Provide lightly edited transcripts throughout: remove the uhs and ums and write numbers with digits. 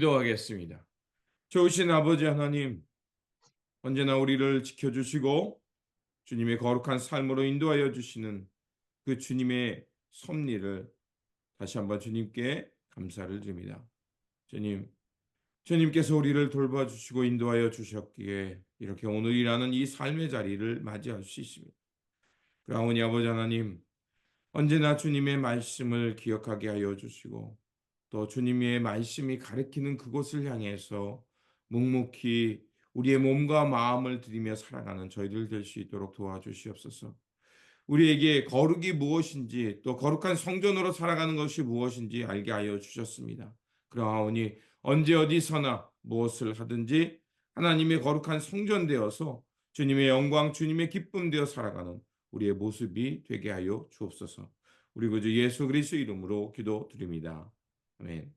기도하겠습니다. 좋으신 아버지 하나님, 언제나 우리를 지켜주시고 주님의 거룩한 삶으로 인도하여 주시는 그 주님의 섭리를 다시 한번 주님께 감사를 드립니다. 주님, 주님께서 우리를 돌봐주시고 인도하여 주셨기에 이렇게 오늘이라는 이 삶의 자리를 맞이할 수 있습니다. 그러하오니 아버지 하나님, 언제나 주님의 말씀을 기억하게 하여 주시고 또 주님의 말씀이 가리키는 그곳을 향해서 묵묵히 우리의 몸과 마음을 들이며 살아가는 저희들 될 수 있도록 도와주시옵소서. 우리에게 거룩이 무엇인지 또 거룩한 성전으로 살아가는 것이 무엇인지 알게 하여 주셨습니다. 그러하오니 언제 어디서나 무엇을 하든지 하나님의 거룩한 성전 되어서 주님의 영광, 주님의 기쁨 되어 살아가는 우리의 모습이 되게 하여 주옵소서. 우리 구주 예수 그리스도 이름으로 기도드립니다. 아멘.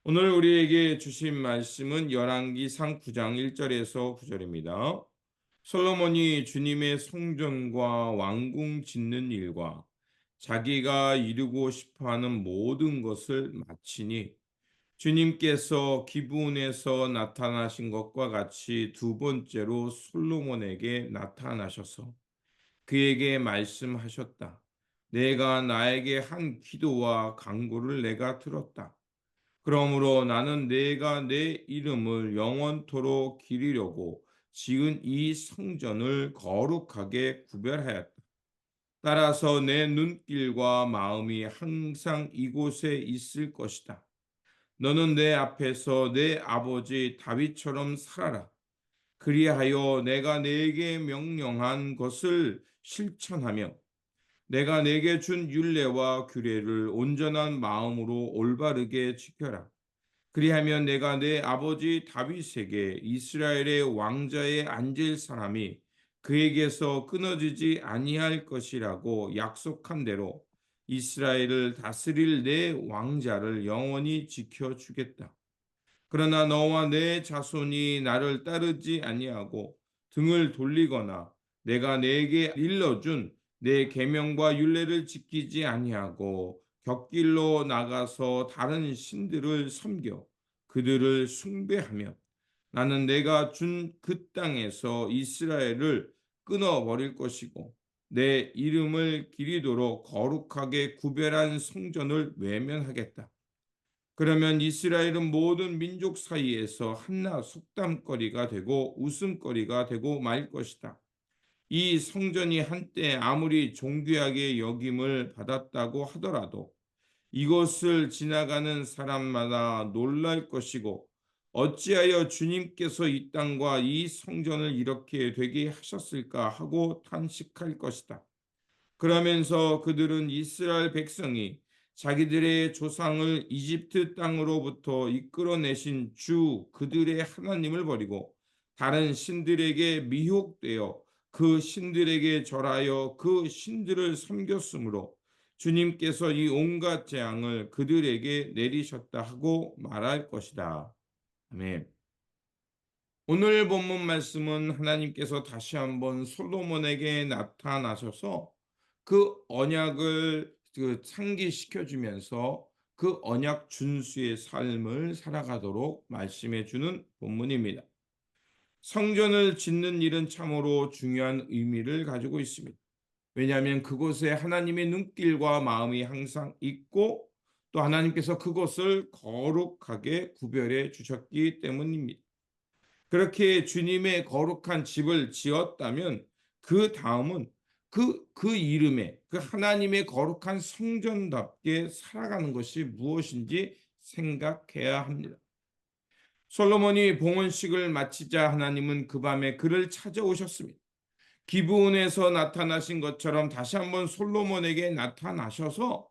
오늘 우리에게 주신 말씀은 열왕기상 9장 1절에서 9절입니다. 솔로몬이 주님의 성전과 왕궁 짓는 일과 자기가 이루고 싶어하는 모든 것을 마치니 주님께서 기브온에서 나타나신 것과 같이 두 번째로 솔로몬에게 나타나셔서 그에게 말씀하셨다. 내가 나에게 한 기도와 간구를 내가 들었다. 그러므로 나는 내가 내 이름을 영원토록 기리려고 지은 이 성전을 거룩하게 구별하였다. 따라서 내 눈길과 마음이 항상 이곳에 있을 것이다. 너는 내 앞에서 내 아버지 다윗처럼 살아라. 그리하여 내가 내게 명령한 것을 실천하며 내가 내게 준 율례와 규례를 온전한 마음으로 올바르게 지켜라. 그리하면 내가 내 아버지 다윗에게 이스라엘의 왕자에 앉을 사람이 그에게서 끊어지지 아니할 것이라고 약속한 대로 이스라엘을 다스릴 내 왕자를 영원히 지켜주겠다. 그러나 너와 내 자손이 나를 따르지 아니하고 등을 돌리거나 내가 내게 일러준 내 계명과 율례를 지키지 아니하고 곁길로 나가서 다른 신들을 섬겨 그들을 숭배하며 나는 내가 준 그 땅에서 이스라엘을 끊어버릴 것이고 내 이름을 기리도록 거룩하게 구별한 성전을 외면하겠다. 그러면 이스라엘은 모든 민족 사이에서 한낱 속담거리가 되고 웃음거리가 되고 말 것이다. 이 성전이 한때 아무리 존귀하게 여김을 받았다고 하더라도 이곳을 지나가는 사람마다 놀랄 것이고 어찌하여 주님께서 이 땅과 이 성전을 이렇게 되게 하셨을까 하고 탄식할 것이다. 그러면서 그들은 이스라엘 백성이 자기들의 조상을 이집트 땅으로부터 이끌어내신 주 그들의 하나님을 버리고 다른 신들에게 미혹되어 그 신들에게 절하여 그 신들을 섬겼으므로 주님께서 이 온갖 재앙을 그들에게 내리셨다 하고 말할 것이다. 아멘. 오늘 본문 말씀은 하나님께서 다시 한번 솔로몬에게 나타나셔서 그 언약을 상기시켜 주면서 그 언약 준수의 삶을 살아가도록 말씀해 주는 본문입니다. 성전을 짓는 일은 참으로 중요한 의미를 가지고 있습니다. 왜냐하면 그곳에 하나님의 눈길과 마음이 항상 있고 또 하나님께서 그곳을 거룩하게 구별해 주셨기 때문입니다. 그렇게 주님의 거룩한 집을 지었다면 그 다음은 그 이름에 그 하나님의 거룩한 성전답게 살아가는 것이 무엇인지 생각해야 합니다. 솔로몬이 봉헌식을 마치자 하나님은 그 밤에 그를 찾아오셨습니다. 기브온에서 나타나신 것처럼 다시 한번 솔로몬에게 나타나셔서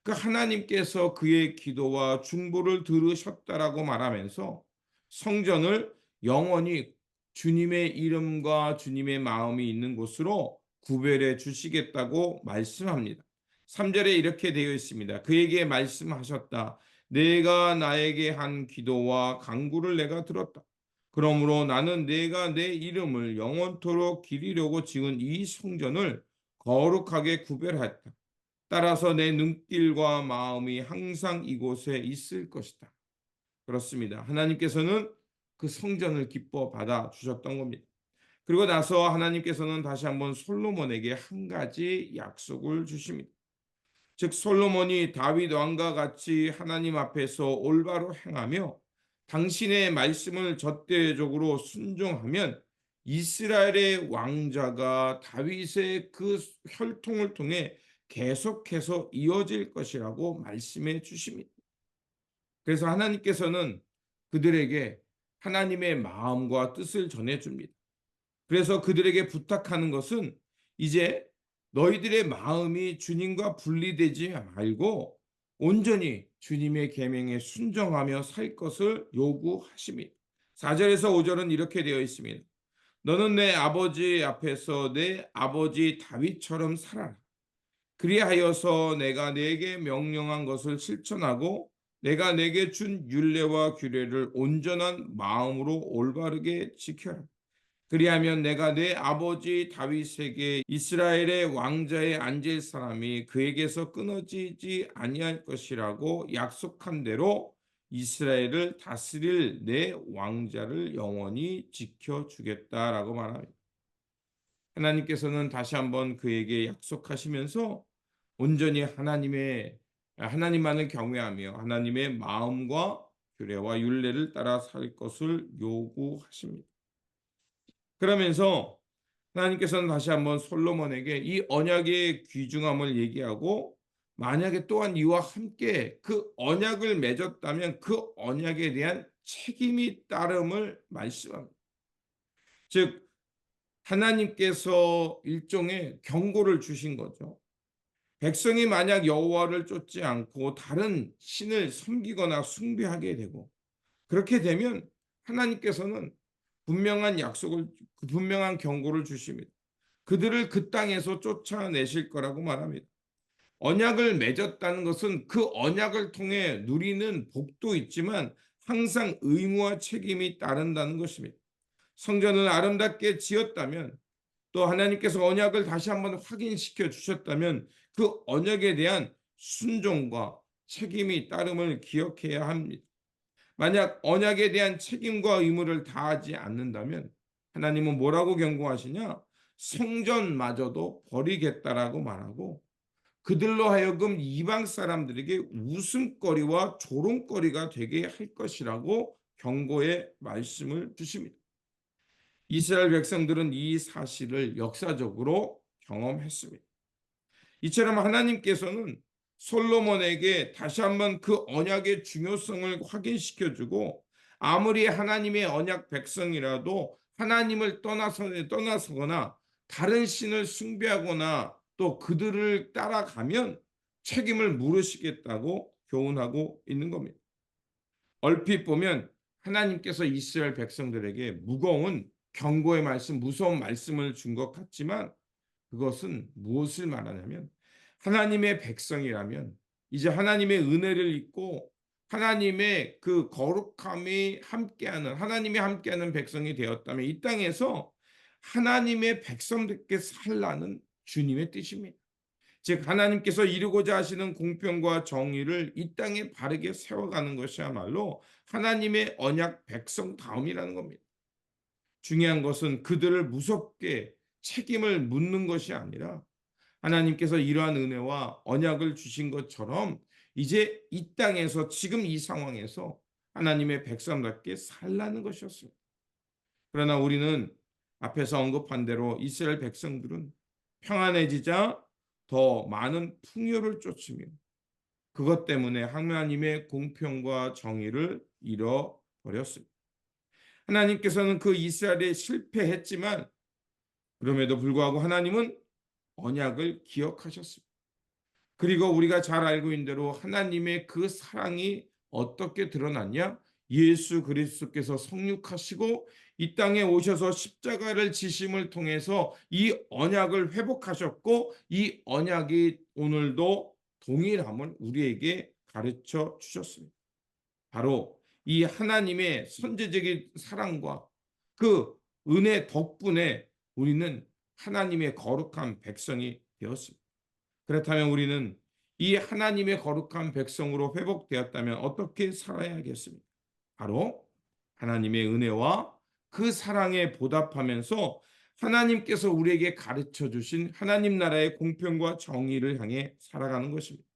그 하나님께서 그의 기도와 중보를 들으셨다라고 말하면서 성전을 영원히 주님의 이름과 주님의 마음이 있는 곳으로 구별해 주시겠다고 말씀합니다. 3절에 이렇게 되어 있습니다. 그에게 말씀하셨다. 내가 나에게 한 기도와 간구를 내가 들었다. 그러므로 나는 내가 내 이름을 영원토록 기리려고 지은 이 성전을 거룩하게 구별했다. 따라서 내 눈길과 마음이 항상 이곳에 있을 것이다. 그렇습니다. 하나님께서는 그 성전을 기뻐 받아 주셨던 겁니다. 그리고 나서 하나님께서는 다시 한번 솔로몬에게 한 가지 약속을 주십니다. 즉 솔로몬이 다윗 왕과 같이 하나님 앞에서 올바로 행하며 당신의 말씀을 절대적으로 순종하면 이스라엘의 왕자가 다윗의 그 혈통을 통해 계속해서 이어질 것이라고 말씀해 주십니다. 그래서 하나님께서는 그들에게 하나님의 마음과 뜻을 전해 줍니다. 그래서 그들에게 부탁하는 것은 이제 너희들의 마음이 주님과 분리되지 말고 온전히 주님의 계명에 순종하며 살 것을 요구하십니다. 4절에서 5절은 이렇게 되어 있습니다. 너는 내 아버지 앞에서 내 아버지 다윗처럼 살아라. 그리하여서 내가 네게 명령한 것을 실천하고 내가 네게 준 율례와 규례를 온전한 마음으로 올바르게 지켜라. 그리하면 내가 내 아버지 다윗에게 이스라엘의 왕자에 앉을 사람이 그에게서 끊어지지 아니할 것이라고 약속한 대로 이스라엘을 다스릴 내 왕자를 영원히 지켜주겠다라고 말합니다. 하나님께서는 다시 한번 그에게 약속하시면서 온전히 하나님만을 경외하며 하나님의 마음과 규례와 율례를 따라 살 것을 요구하십니다. 그러면서 하나님께서는 다시 한번 솔로몬에게 이 언약의 귀중함을 얘기하고 만약에 또한 이와 함께 그 언약을 맺었다면 그 언약에 대한 책임이 따름을 말씀합니다. 즉 하나님께서 일종의 경고를 주신 거죠. 백성이 만약 여호와를 쫓지 않고 다른 신을 섬기거나 숭배하게 되고 그렇게 되면 하나님께서는 분명한 경고를 주십니다. 그들을 그 땅에서 쫓아내실 거라고 말합니다. 언약을 맺었다는 것은 그 언약을 통해 누리는 복도 있지만 항상 의무와 책임이 따른다는 것입니다. 성전을 아름답게 지었다면 또 하나님께서 언약을 다시 한번 확인시켜 주셨다면 그 언약에 대한 순종과 책임이 따름을 기억해야 합니다. 만약 언약에 대한 책임과 의무를 다하지 않는다면 하나님은 뭐라고 경고하시냐? 성전마저도 버리겠다라고 말하고 그들로 하여금 이방 사람들에게 웃음거리와 조롱거리가 되게 할 것이라고 경고의 말씀을 주십니다. 이스라엘 백성들은 이 사실을 역사적으로 경험했습니다. 이처럼 하나님께서는 솔로몬에게 다시 한번 그 언약의 중요성을 확인시켜주고 아무리 하나님의 언약 백성이라도 하나님을 떠나서거나 다른 신을 숭배하거나 또 그들을 따라가면 책임을 물으시겠다고 교훈하고 있는 겁니다. 얼핏 보면 하나님께서 이스라엘 백성들에게 무서운 말씀을 준 것 같지만 그것은 무엇을 말하냐면 하나님의 백성이라면 이제 하나님의 은혜를 입고 하나님의 그 하나님이 함께하는 백성이 되었다면 이 땅에서 하나님의 백성들께 살라는 주님의 뜻입니다. 즉 하나님께서 이루고자 하시는 공평과 정의를 이 땅에 바르게 세워가는 것이야말로 하나님의 언약 백성다움이라는 겁니다. 중요한 것은 그들을 무섭게 책임을 묻는 것이 아니라 하나님께서 이러한 은혜와 언약을 주신 것처럼 이제 이 땅에서 지금 이 상황에서 하나님의 백성답게 살라는 것이었습니다. 그러나 우리는 앞에서 언급한 대로 이스라엘 백성들은 평안해지자 더 많은 풍요를 쫓으며 그것 때문에 하나님의 공평과 정의를 잃어버렸습니다. 하나님께서는 그 이스라엘에 실패했지만 그럼에도 불구하고 하나님은 언약을 기억하셨습니다. 그리고 우리가 잘 알고 있는 대로 하나님의 그 사랑이 어떻게 드러났냐? 예수 그리스도께서 성육하시고 이 땅에 오셔서 십자가를 지심을 통해서 이 언약을 회복하셨고 이 언약이 오늘도 동일함을 우리에게 가르쳐 주셨습니다. 바로 이 하나님의 선제적인 사랑과 그 은혜 덕분에 우리는 하나님의 거룩한 백성이 되었습니다. 그렇다면 우리는 이 하나님의 거룩한 백성으로 회복되었다면 어떻게 살아야겠습니까? 바로 하나님의 은혜와 그 사랑에 보답하면서 하나님께서 우리에게 가르쳐 주신 하나님 나라의 공평과 정의를 향해 살아가는 것입니다.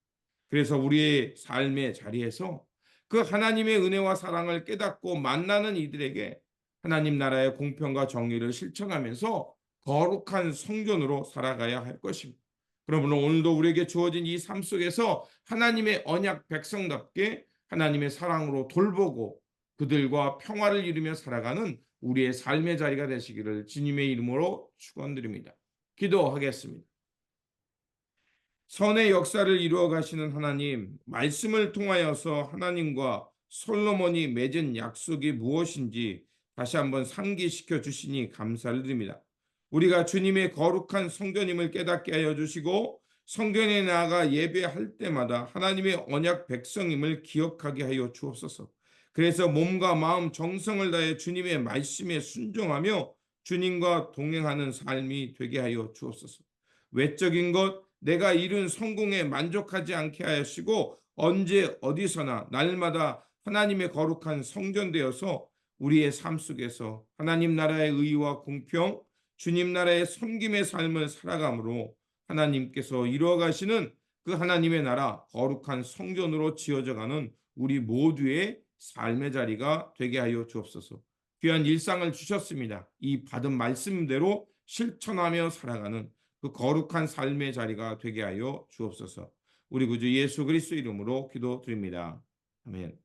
그래서 우리의 삶의 자리에서 그 하나님의 은혜와 사랑을 깨닫고 만나는 이들에게 하나님 나라의 공평과 정의를 실천하면서 거룩한 성전으로 살아가야 할 것입니다. 그러므로 오늘도 우리에게 주어진 이 삶 속에서 하나님의 언약 백성답게 하나님의 사랑으로 돌보고 그들과 평화를 이루며 살아가는 우리의 삶의 자리가 되시기를 주님의 이름으로 축원드립니다. 기도하겠습니다. 선의 역사를 이루어 가시는 하나님, 말씀을 통하여서 하나님과 솔로몬이 맺은 약속이 무엇인지 다시 한번 상기시켜 주시니 감사를 드립니다. 우리가 주님의 거룩한 성전임을 깨닫게 하여 주시고 성전에 나아가 예배할 때마다 하나님의 언약 백성임을 기억하게 하여 주옵소서. 그래서 몸과 마음, 정성을 다해 주님의 말씀에 순종하며 주님과 동행하는 삶이 되게 하여 주옵소서. 외적인 것, 내가 이룬 성공에 만족하지 않게 하시고 언제 어디서나 날마다 하나님의 거룩한 성전 되어서 우리의 삶 속에서 하나님 나라의 의와 공평, 주님 나라의 섬김의 삶을 살아감으로 하나님께서 이루어 가시는 그 하나님의 나라 거룩한 성전으로 지어져 가는 우리 모두의 삶의 자리가 되게 하여 주옵소서. 귀한 일상을 주셨습니다. 이 받은 말씀대로 실천하며 살아가는 그 거룩한 삶의 자리가 되게 하여 주옵소서. 우리 구주 예수 그리스도 이름으로 기도드립니다. 아멘.